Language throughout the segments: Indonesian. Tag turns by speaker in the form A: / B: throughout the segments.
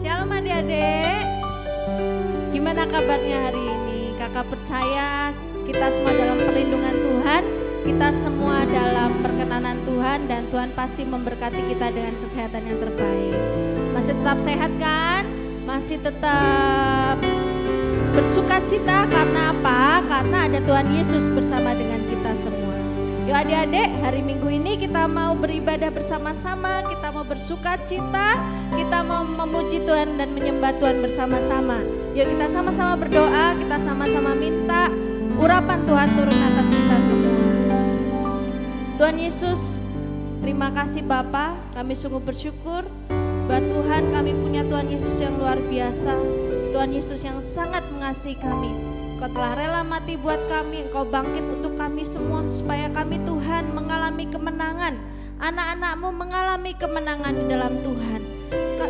A: Shalom adik-adik. Gimana kabarnya hari ini? Kakak percaya kita semua dalam perlindungan Tuhan, kita semua dalam perkenanan Tuhan, dan Tuhan pasti memberkati kita dengan kesehatan yang terbaik. Masih tetap sehat kan? Masih tetap bersukacita karena apa? Karena ada Tuhan Yesus bersama dengan kita semua. Yuk adik-adik, hari Minggu ini kita mau beribadah bersama-sama, kita mau bersukacita, kita mau memuji Tuhan dan menyembah Tuhan bersama-sama. Yuk kita sama-sama berdoa, kita sama-sama minta urapan Tuhan turun atas kita semua. Tuhan Yesus, terima kasih Bapa, kami sungguh bersyukur bahwa Tuhan kami punya Tuhan Yesus yang luar biasa, Tuhan Yesus yang sangat mengasihi kami. Engkau telah rela mati buat kami, Engkau bangkit untuk kami semua supaya kami Tuhan mengalami kemenangan. Anak-anak-Mu mengalami kemenangan di dalam Tuhan.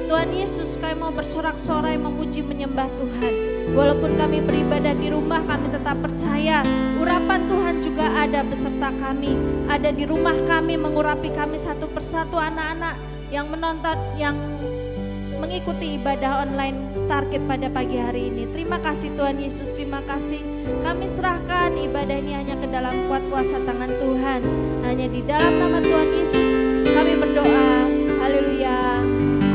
A: Tuhan Yesus, kami mau bersorak-sorai memuji menyembah Tuhan. Walaupun kami beribadah di rumah, kami tetap percaya urapan Tuhan juga ada beserta kami. Ada di rumah kami, mengurapi kami satu persatu anak-anak yang menonton, yang mengikuti ibadah online Starkid pada pagi hari ini. Terima kasih Tuhan Yesus, terima kasih. Kami serahkan ibadah ini hanya ke dalam kuat kuasa tangan Tuhan. Hanya di dalam nama Tuhan Yesus kami berdoa. Haleluya.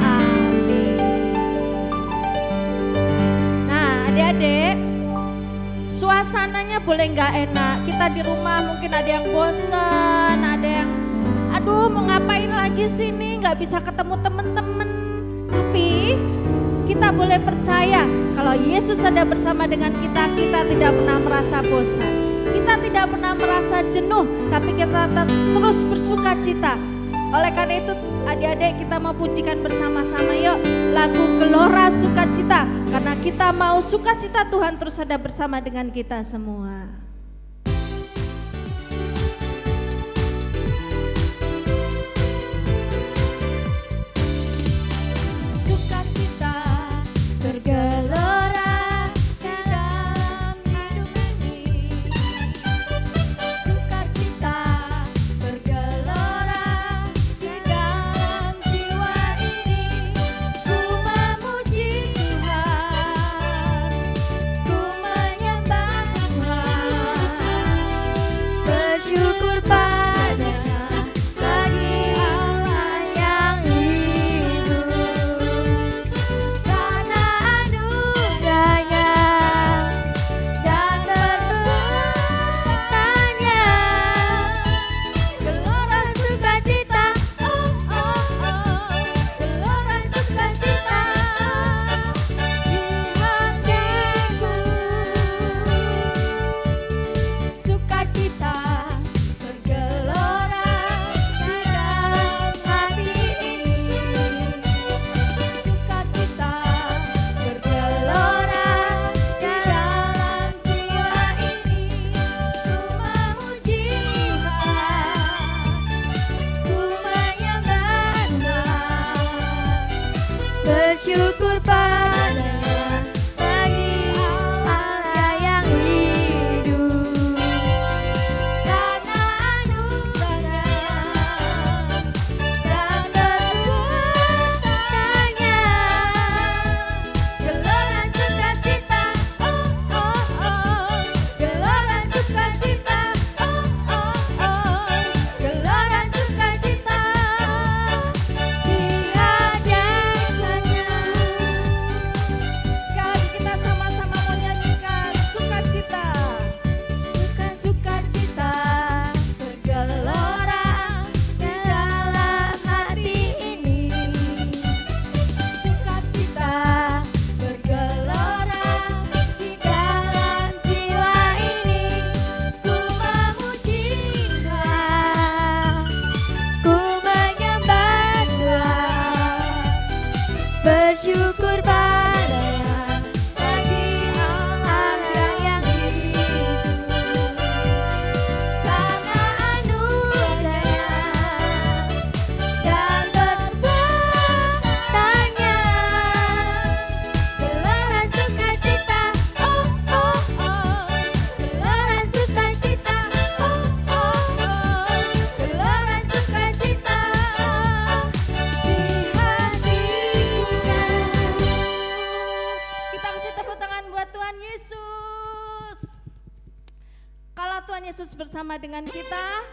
A: Amin. Nah adik-adik, suasananya boleh gak enak. Kita di rumah mungkin ada yang bosan, ada yang aduh mau ngapain lagi sini, gak bisa ketemu temen-temen. Tapi kita boleh percaya kalau Yesus ada bersama dengan kita, kita tidak pernah merasa bosan, kita tidak pernah merasa jenuh, tapi kita terus bersuka cita. Oleh karena itu adik-adik, kita mau pujikan bersama-sama yuk lagu Gelora Sukacita, karena kita mau sukacita Tuhan terus ada bersama dengan kita semua.
B: Bergelora dalam hidup ini, sukacita bergelora di dalam jiwa ini. Ku memuji Tuhan, ku menyembah Tuhan.
A: Tuhan Yesus bersama dengan kita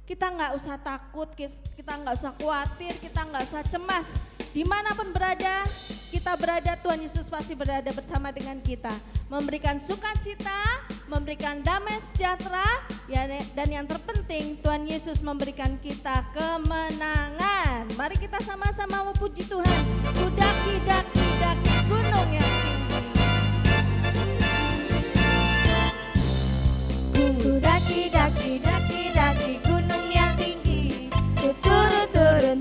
A: nggak usah takut, kita nggak usah khawatir, kita nggak usah cemas. Dimanapun berada, kita berada, Tuhan Yesus pasti berada bersama dengan kita, memberikan sukacita, memberikan damai sejahtera, ya, dan yang terpenting Tuhan Yesus memberikan kita kemenangan. Mari kita sama-sama memuji Tuhan. Ku daki gunung yang tinggi.
B: Ku daki gunung yang tinggi. Ku turun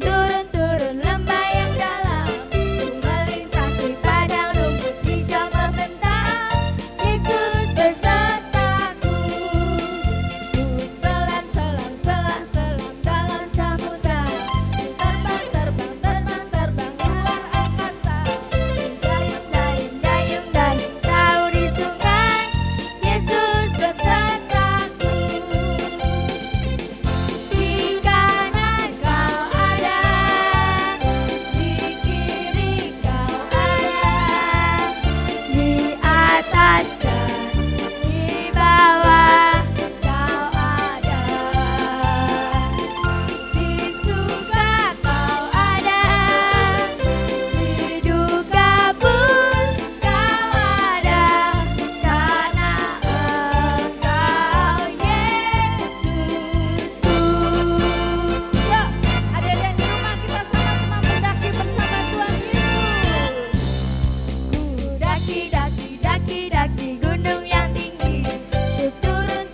B: lembah yang dalam. Ku melintasi padang rumput hijau membentang. Yesus besertaku. Ku selam dalam samudra. Terbang luar angkasa. Dayung tahu di sungai. Yesus besertaku. Di kanan kau ada, di kiri kau ada, di atas dan di bawah kau ada. Di suka kau ada, di duka pun kau ada, karena Engkau Yesusku.
A: Yuk, adik-adik di rumah kita sama-sama mendaki bersama Tuhan Yesus.
B: Ku daki gunung yang tinggi. Ku turun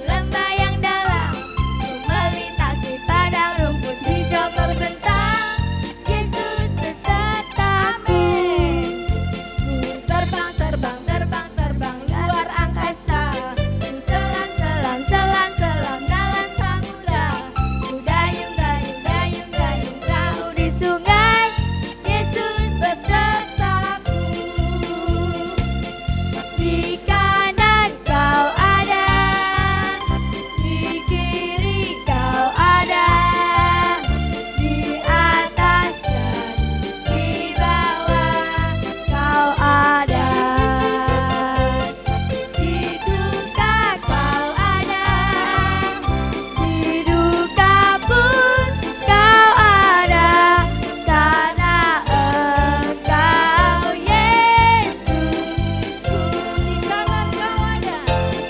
B: lembah yang dalam. Ku melintasi padang rumput hijau membentang. Yesus besertaku. Ku terbang luar angkasa. Ku selam dalam samudra. Ku dayung perahu di sungai. Yesus besertaku. Di kanan kau ada, di kiri kau ada, di atas dan di bawah kau ada. Di duka kau ada, di duka pun kau ada, karena Engkau Yesusku.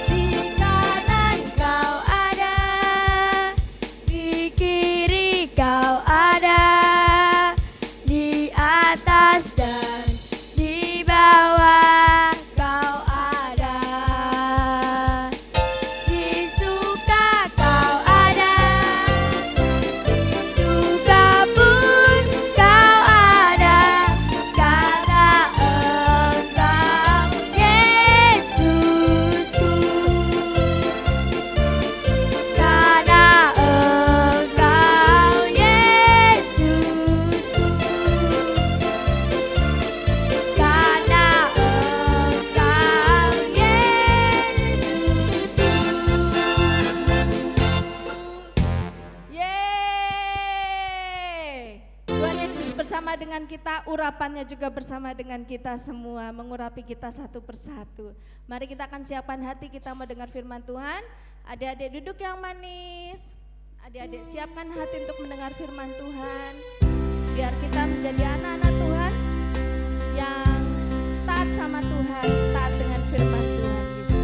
B: Di kanan kau ada, di kiri kau ada, di atas dan di bawah kau ada. Di suka kau ada, di duka pun kau ada, karena Engkau Yesusku. Karena Engkau Yesusku. Karena Engkau Yesusku.
A: Yeay. Tuhan Yesus bersama dengan kita, urapannya juga bersama dengan kita semua, mengurapi kita satu persatu. Mari kita akan siapkan hati kita mau dengar firman Tuhan. Adik-adik duduk yang manis. Adik-adik siapkan hati untuk mendengar firman Tuhan. Biar kita menjadi anak-anak Tuhan yang taat sama Tuhan, taat dengan firman Tuhan Yesus.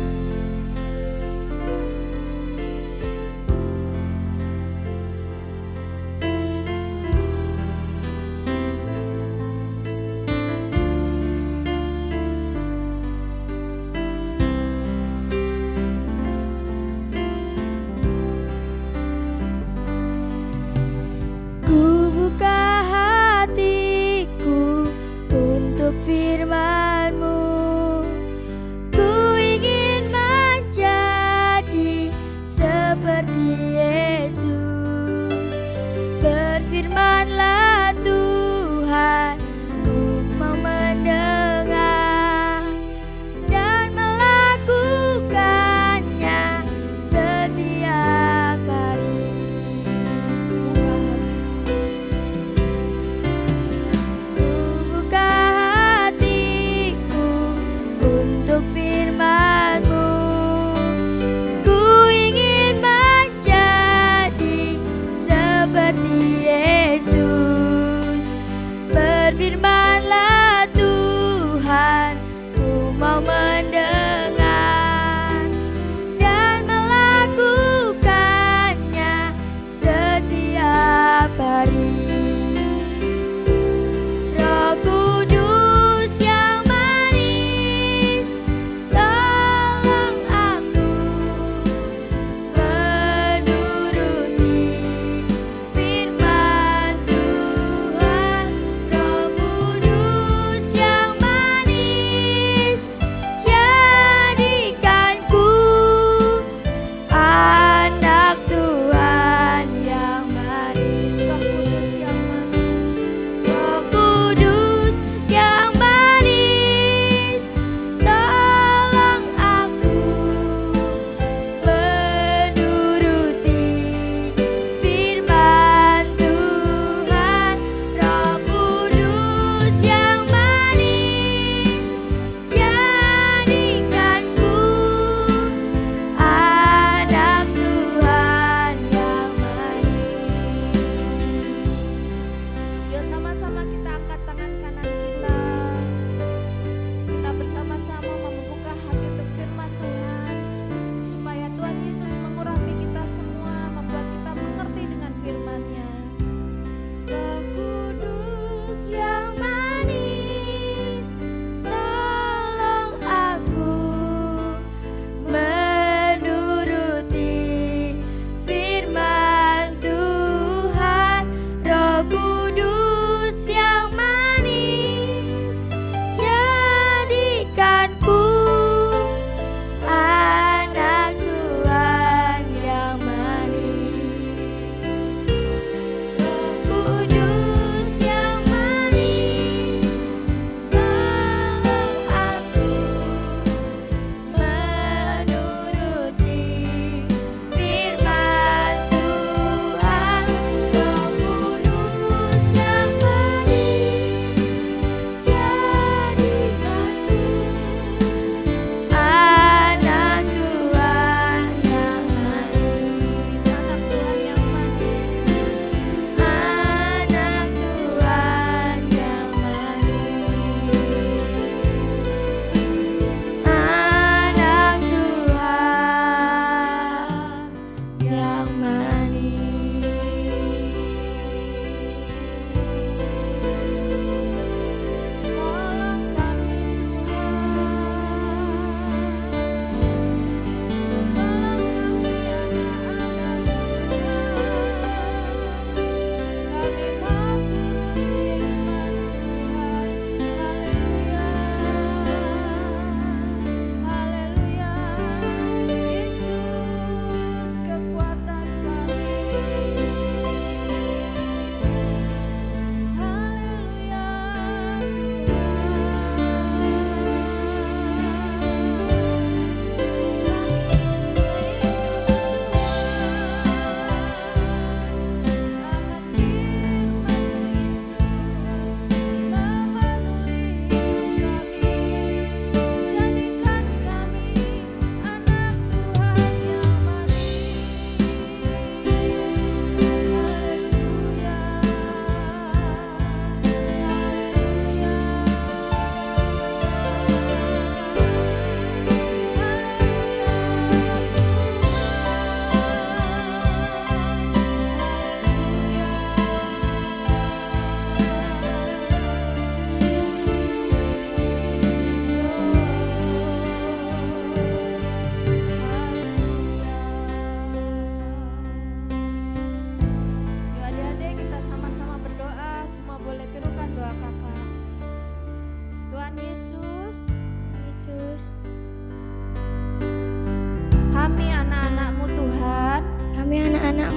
B: Ku buka hatiku untuk firman-Mu.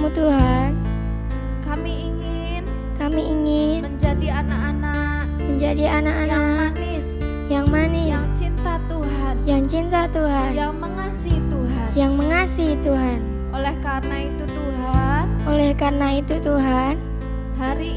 B: kepadamu Tuhan.
A: Kami ingin
B: Kami ingin
A: menjadi anak-anak
B: menjadi
A: yang
B: anak-anak
A: manis,
B: yang manis,
A: yang cinta Tuhan,
B: yang cinta Tuhan,
A: yang mengasihi Tuhan.
B: yang mengasihi Tuhan.
A: Oleh karena itu Tuhan,
B: Oleh karena itu Tuhan,
A: hari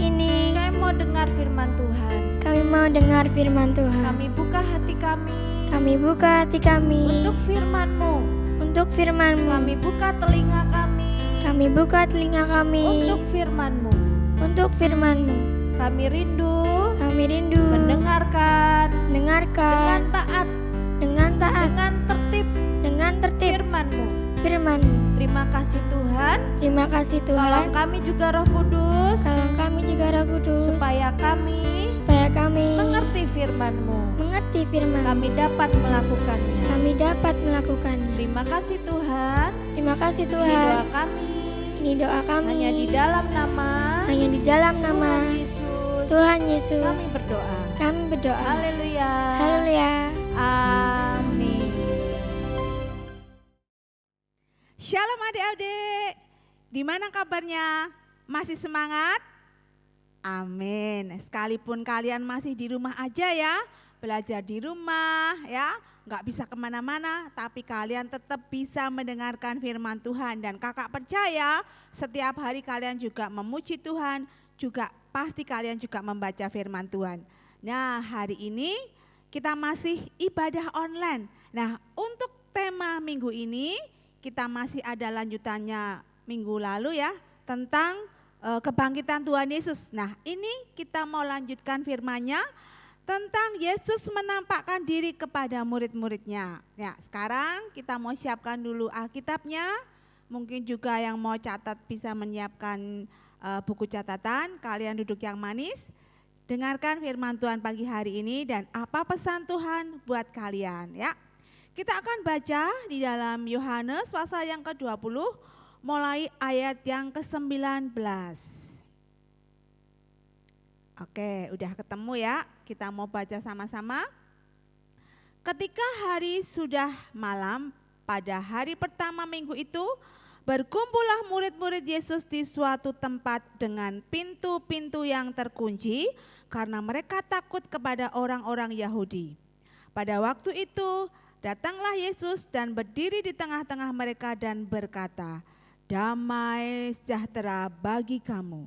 A: ini kami mau dengar firman Tuhan.
B: kami mau dengar firman Tuhan.
A: Kami buka hati kami
B: Kami buka hati kami
A: untuk firman-Mu.
B: untuk firman-Mu.
A: Kami buka telinga kami
B: Kami buka telinga kami
A: untuk firman-Mu.
B: untuk firman-Mu.
A: Kami rindu
B: Kami rindu
A: mendengarkan dengan
B: mendengarkan
A: taat,
B: dengan taat,
A: dengan tertib
B: firman-Mu.
A: firman-Mu. Terima kasih Tuhan.
B: Terima kasih
A: Tolong
B: Tuhan.
A: kami juga Roh Kudus
B: Tolong kami juga Roh Kudus
A: supaya kami mengerti firman-Mu.
B: mengerti firman.
A: Kami dapat melakukannya.
B: Kami dapat melakukannya.
A: Terima kasih Tuhan.
B: Terima kasih
A: Ini
B: Tuhan.
A: doa kami.
B: Ini doa kami.
A: Hanya di dalam nama
B: Hanya di dalam nama
A: Tuhan Yesus.
B: Tuhan Yesus.
A: Kami berdoa.
B: Kami berdoa.
A: Haleluya.
B: Haleluya.
A: Amin.
C: Shalom adik-adik, di mana kabarnya? Masih semangat? Amin. Sekalipun kalian masih di rumah aja ya, belajar di rumah ya, nggak bisa kemana-mana, tapi kalian tetap bisa mendengarkan firman Tuhan. Dan kakak percaya setiap hari kalian juga memuji Tuhan, juga pasti kalian juga membaca firman Tuhan. Nah, hari ini kita masih ibadah online. Nah, untuk tema minggu ini kita masih ada lanjutannya minggu lalu ya, tentang kebangkitan Tuhan Yesus. Nah, ini kita mau lanjutkan firman-Nya tentang Yesus menampakkan diri kepada murid-muridnya. Ya, sekarang kita mau siapkan dulu Alkitabnya. Mungkin juga yang mau catat bisa menyiapkan buku catatan. Kalian duduk yang manis. Dengarkan firman Tuhan pagi hari ini dan apa pesan Tuhan buat kalian ya. Kita akan baca di dalam Yohanes pasal yang ke-20 mulai ayat yang ke-19. Oke, udah ketemu ya. Kita mau baca sama-sama. Ketika hari sudah malam, pada hari pertama minggu itu, berkumpullah murid-murid Yesus di suatu tempat dengan pintu-pintu yang terkunci karena mereka takut kepada orang-orang Yahudi. Pada waktu itu, datanglah Yesus dan berdiri di tengah-tengah mereka dan berkata, "Damai sejahtera bagi kamu."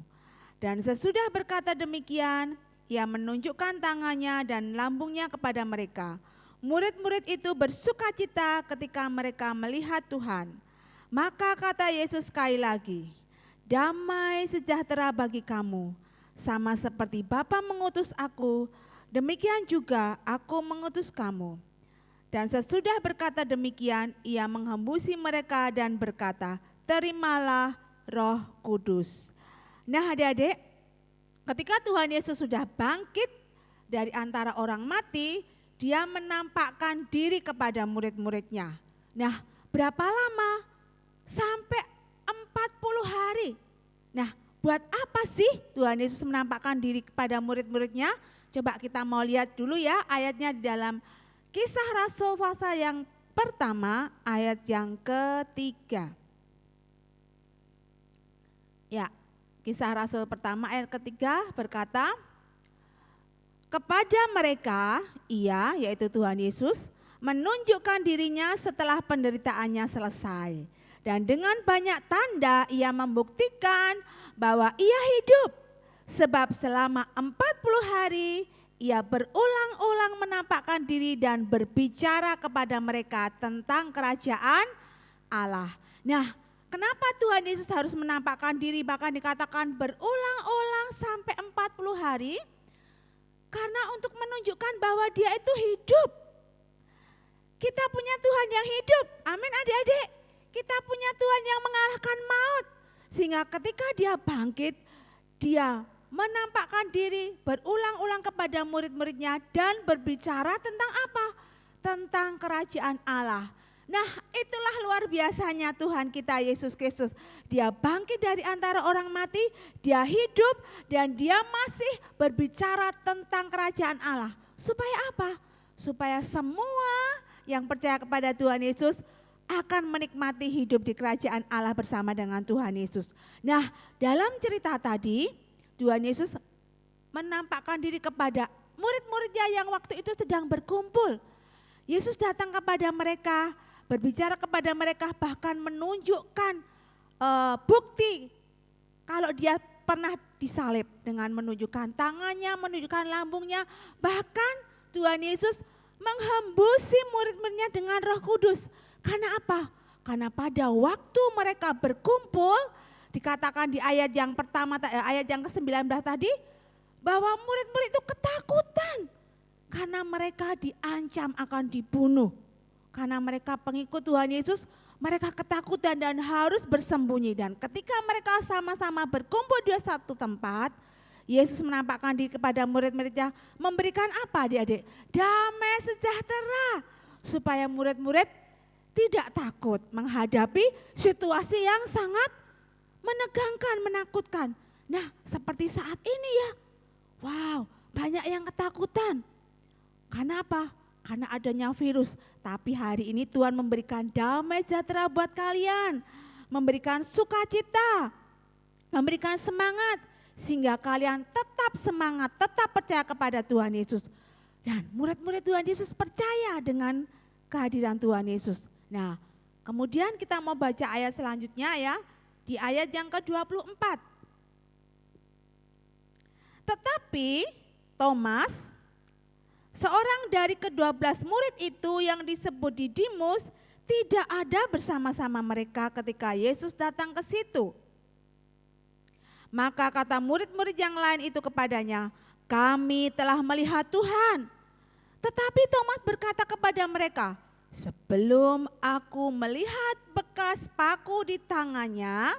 C: Dan sesudah berkata demikian, ia menunjukkan tangannya dan lambungnya kepada mereka. Murid-murid itu bersukacita ketika mereka melihat Tuhan. Maka kata Yesus sekali lagi, "Damai sejahtera bagi kamu. Sama seperti Bapa mengutus aku, demikian juga aku mengutus kamu." Dan sesudah berkata demikian, ia menghembusi mereka dan berkata, "Terimalah Roh Kudus." Nah adik-adik, ketika Tuhan Yesus sudah bangkit dari antara orang mati, dia menampakkan diri kepada murid-muridnya. Nah, berapa lama? Sampai 40 hari. Nah, buat apa sih Tuhan Yesus menampakkan diri kepada murid-muridnya? Coba kita mau lihat dulu ya ayatnya di dalam Kisah Rasul pasal yang pertama ayat yang ketiga. Ya, Kisah Rasul pertama ayat ketiga berkata, "Kepada mereka ia," yaitu Tuhan Yesus, "menunjukkan dirinya setelah penderitaannya selesai. Dan dengan banyak tanda ia membuktikan bahwa ia hidup. Sebab selama 40 hari ia berulang-ulang menampakkan diri dan berbicara kepada mereka tentang kerajaan Allah." Nah, kenapa Tuhan Yesus harus menampakkan diri, bahkan dikatakan berulang-ulang sampai 40 hari? Karena untuk menunjukkan bahwa dia itu hidup. Kita punya Tuhan yang hidup, amin adik-adik. Kita punya Tuhan yang mengalahkan maut. Sehingga ketika dia bangkit, dia menampakkan diri berulang-ulang kepada murid-muridnya dan berbicara tentang apa? Tentang kerajaan Allah. Nah, itulah luar biasanya Tuhan kita Yesus Kristus. Dia bangkit dari antara orang mati, dia hidup dan dia masih berbicara tentang kerajaan Allah. Supaya apa? Supaya semua yang percaya kepada Tuhan Yesus akan menikmati hidup di kerajaan Allah bersama dengan Tuhan Yesus. Nah, dalam cerita tadi, Tuhan Yesus menampakkan diri kepada murid-muridnya yang waktu itu sedang berkumpul. Yesus datang kepada mereka, berbicara kepada mereka, bahkan menunjukkan bukti kalau dia pernah disalib dengan menunjukkan tangannya, menunjukkan lambungnya. Bahkan Tuhan Yesus menghembusi murid-muridnya dengan Roh Kudus. Karena apa? Karena pada waktu mereka berkumpul, dikatakan di ayat yang pertama, ayat yang ke-19 tadi, bahwa murid-murid itu ketakutan. Karena mereka diancam akan dibunuh. Karena mereka pengikut Tuhan Yesus, mereka ketakutan dan harus bersembunyi. Dan ketika mereka sama-sama berkumpul di satu tempat, Yesus menampakkan diri kepada murid-muridnya, memberikan apa adik-adik? Damai sejahtera. Supaya murid-murid tidak takut menghadapi situasi yang sangat menegangkan, menakutkan. Nah, seperti saat ini ya, wow, banyak yang ketakutan. Karena apa? Karena adanya virus. Tapi hari ini Tuhan memberikan damai sejahtera buat kalian, memberikan sukacita, memberikan semangat, sehingga kalian tetap semangat, tetap percaya kepada Tuhan Yesus. Dan murid-murid Tuhan Yesus percaya dengan kehadiran Tuhan Yesus. Nah, kemudian kita mau baca ayat selanjutnya ya, di ayat yang ke-24. Tetapi Thomas, seorang dari ke-12 murid itu yang disebut Didimus, tidak ada bersama-sama mereka ketika Yesus datang ke situ. Maka kata murid-murid yang lain itu kepadanya, kami telah melihat Tuhan. Tetapi Thomas berkata kepada mereka, sebelum aku melihat bekas paku di tangannya,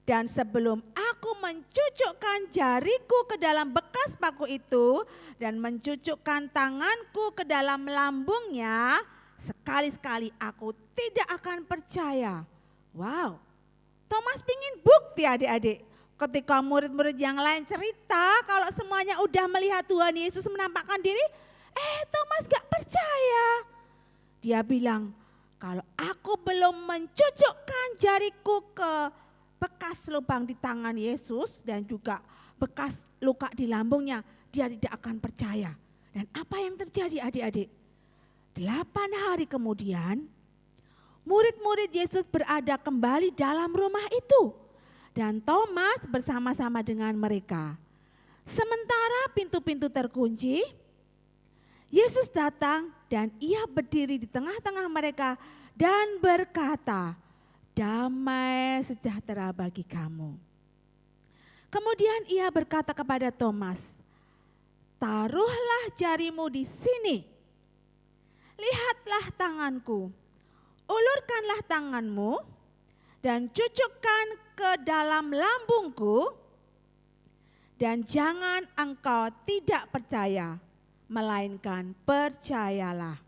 C: dan sebelum aku mencucukkan jariku ke dalam bekas paku itu, dan mencucukkan tanganku ke dalam lambungnya, sekali-sekali aku tidak akan percaya. Wow, Thomas pingin bukti adik-adik. Ketika murid-murid yang lain cerita kalau semuanya udah melihat Tuhan Yesus menampakkan diri, Thomas gak percaya. Dia bilang, kalau aku belum mencucukkan jariku ke bekas lubang di tangan Yesus dan juga bekas luka di lambungnya, dia tidak akan percaya. Dan apa yang terjadi adik-adik? 8 hari kemudian, murid-murid Yesus berada kembali dalam rumah itu. Dan Thomas bersama-sama dengan mereka. Sementara pintu-pintu terkunci, Yesus datang dan ia berdiri di tengah-tengah mereka dan berkata, damai sejahtera bagi kamu. Kemudian ia berkata kepada Thomas, taruhlah jarimu di sini, lihatlah tanganku, ulurkanlah tanganmu dan cucukkan ke dalam lambungku, dan jangan engkau tidak percaya, melainkan percayalah.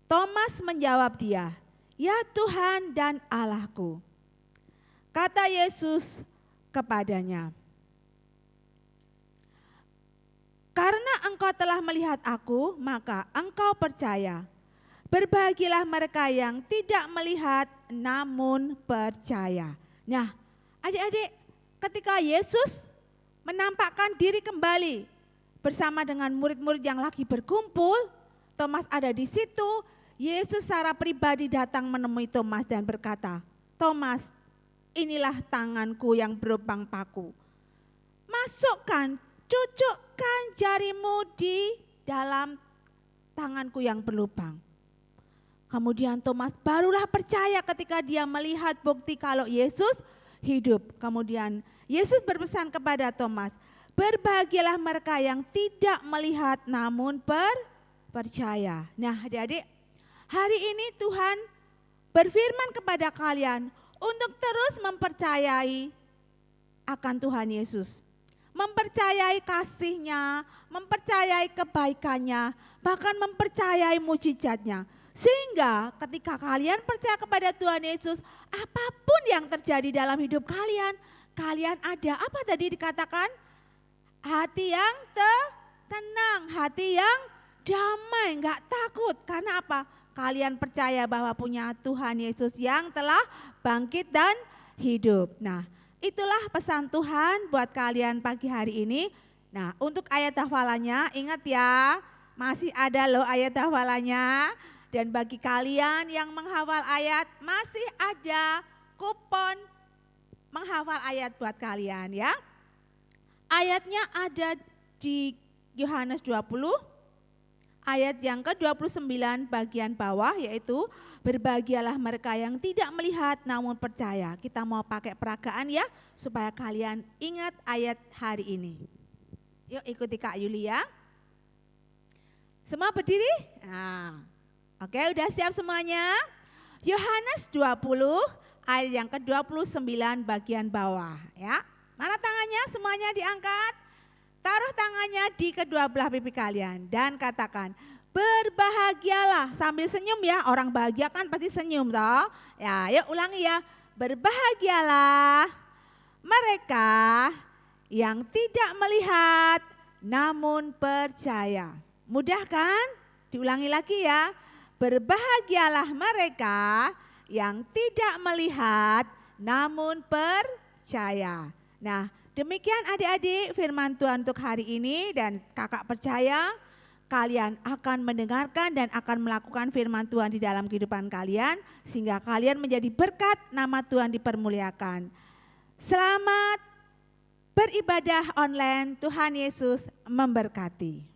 C: Thomas menjawab dia, ya Tuhan dan Allahku. Kata Yesus kepadanya, karena engkau telah melihat aku, maka engkau percaya. Berbahagialah mereka yang tidak melihat namun percaya. Nah, adik-adik, ketika Yesus menampakkan diri kembali bersama dengan murid-murid yang lagi berkumpul, Thomas ada di situ. Yesus secara pribadi datang menemui Thomas dan berkata, Thomas, inilah tanganku yang berlubang paku. Masukkan, cucukkan jarimu di dalam tanganku yang berlubang. Kemudian Thomas barulah percaya ketika dia melihat bukti kalau Yesus hidup. Kemudian Yesus berpesan kepada Thomas, berbahagialah mereka yang tidak melihat namun percaya. Nah adik-adik, hari ini Tuhan berfirman kepada kalian untuk terus mempercayai akan Tuhan Yesus. Mempercayai kasih-Nya, mempercayai kebaikannya, bahkan mempercayai mujizatnya. Sehingga ketika kalian percaya kepada Tuhan Yesus, apapun yang terjadi dalam hidup kalian, kalian ada apa tadi dikatakan? Hati yang tenang, hati yang damai, enggak takut. Karena apa? kalian percaya bahwa punya Tuhan Yesus yang telah bangkit dan hidup. Nah, itulah pesan Tuhan buat kalian pagi hari ini. Nah, untuk ayat hafalannya ingat ya, masih ada loh ayat hafalannya. Dan bagi kalian yang menghafal ayat, masih ada kupon menghafal ayat buat kalian ya. Ayatnya ada di Yohanes 20, ayat yang ke-29 bagian bawah, yaitu berbahagialah mereka yang tidak melihat namun percaya. Kita mau pakai peragaan ya, supaya kalian ingat ayat hari ini. Yuk ikuti Kak Yulia. Semua berdiri? Nah. Oke, udah siap semuanya? Yohanes 20 ayat yang ke-29 bagian bawah ya. Mana tangannya? Semuanya diangkat. Taruh tangannya di kedua belah pipi kalian dan katakan, berbahagialah, sambil senyum ya. Orang bahagia kan pasti senyum toh. Ya, yuk ulangi ya. Berbahagialah mereka yang tidak melihat namun percaya. Mudah kan? Diulangi lagi ya. Berbahagialah mereka yang tidak melihat namun percaya. Nah, demikian adik-adik firman Tuhan untuk hari ini, dan kakak percaya kalian akan mendengarkan dan akan melakukan firman Tuhan di dalam kehidupan kalian sehingga kalian menjadi berkat, nama Tuhan dipermuliakan. Selamat beribadah online, Tuhan Yesus memberkati.